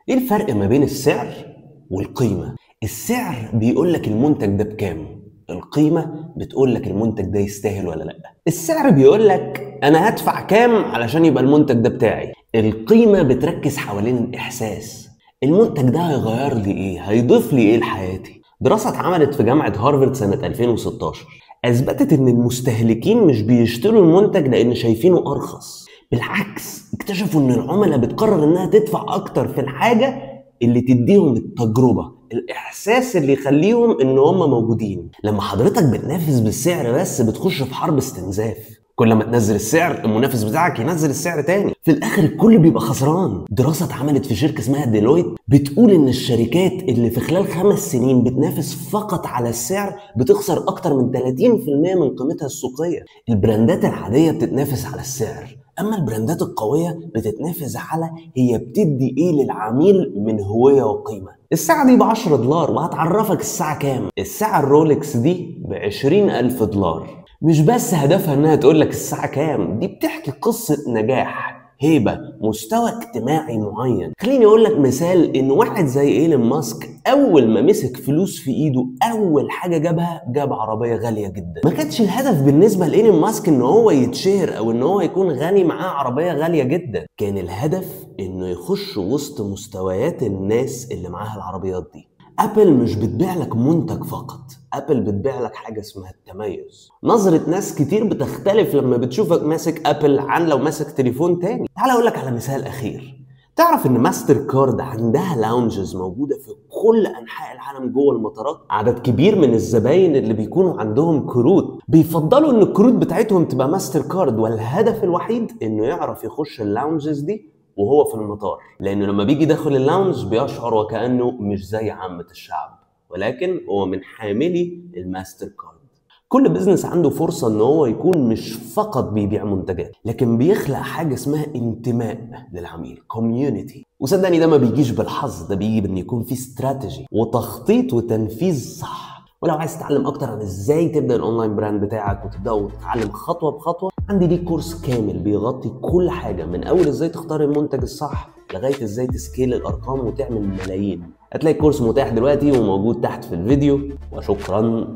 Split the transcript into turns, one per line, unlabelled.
ايه الفرق ما بين السعر والقيمة؟ السعر بيقول لك المنتج ده بكام، القيمة بتقول لك المنتج ده يستاهل ولا لا. السعر بيقول لك انا هدفع كام علشان يبقى المنتج ده بتاعي، القيمة بتركز حوالين الاحساس. المنتج ده هيغير لي ايه، هيضيف لي ايه لحياتي. دراسة اتعملت في جامعة هارفارد سنة 2016 اثبتت ان المستهلكين مش بيشتروا المنتج لان شايفينه ارخص، بالعكس اكتشفوا ان العملاء بتقرر انها تدفع اكتر في الحاجة اللي تديهم التجربة، الاحساس اللي يخليهم ان هم موجودين. لما حضرتك بتنافس بالسعر بس بتخش في حرب استنزاف، كل ما تنزل السعر المنافس بتاعك ينزل السعر تاني، في الاخر الكل بيبقى خسران. دراسة اتعملت في شركة اسمها ديلويت بتقول ان الشركات اللي في خلال 5 سنين بتنافس فقط على السعر بتخسر اكتر من 30% من قيمتها السوقية. البراندات العادية بتتنافس على السعر، اما البراندات القوية بتتنافس على هي بتدي ايه للعميل من هوية وقيمة. الساعة دي ب10 دولار وهتعرفك الساعة كام. الساعة الرولكس دي ب20,000 دولار. مش بس هدفها انها تقولك الساعة كام، دي بتحكي قصة نجاح، هيبة، مستوى اجتماعي معين. خليني اقول لك مثال، ان واحد زي ايلون ماسك اول ما مسك فلوس في ايده اول حاجة جاب عربية غالية جدا. ما كانش الهدف بالنسبة لايلون ماسك ان هو يتشهر او ان هو يكون غني معاه عربية غالية جدا، كان الهدف انه يخش وسط مستويات الناس اللي معاها العربيات دي. ابل مش بتبيع لك منتج فقط، ابل بتبيع لك حاجه اسمها التميز. نظره ناس كتير بتختلف لما بتشوفك ماسك ابل عن لو ماسك تليفون تاني. تعال اقول لك على مثال اخير. تعرف ان ماستر كارد عندها لاونجز موجوده في كل انحاء العالم جوه المطارات؟ عدد كبير من الزباين اللي بيكونوا عندهم كروت بيفضلوا ان الكروت بتاعتهم تبقى ماستر كارد، والهدف الوحيد انه يعرف يخش اللاونجز دي وهو في المطار، لانه لما بيجي داخل اللاونج بيشعر وكانه مش زي عامه الشعب، ولكن هو من حاملي الماستر كارد. كل بزنس عنده فرصة ان هو يكون مش فقط بيبيع منتجات، لكن بيخلق حاجة اسمها انتماء للعميل، كوميونيتي. وصدقني ده ما بيجيش بالحظ، ده بيجي بان يكون في استراتيجي وتخطيط وتنفيذ صح. ولو عايز تتعلم اكتر عن ازاي تبدا الاونلاين براند بتاعك وتبداه تتعلم خطوه بخطوه، عندي ليك كورس كامل بيغطي كل حاجه، من اول ازاي تختار المنتج الصح لغايه ازاي تسكيل الارقام وتعمل ملايين. هتلاقي الكورس متاح دلوقتي وموجود تحت في الفيديو، وشكرا.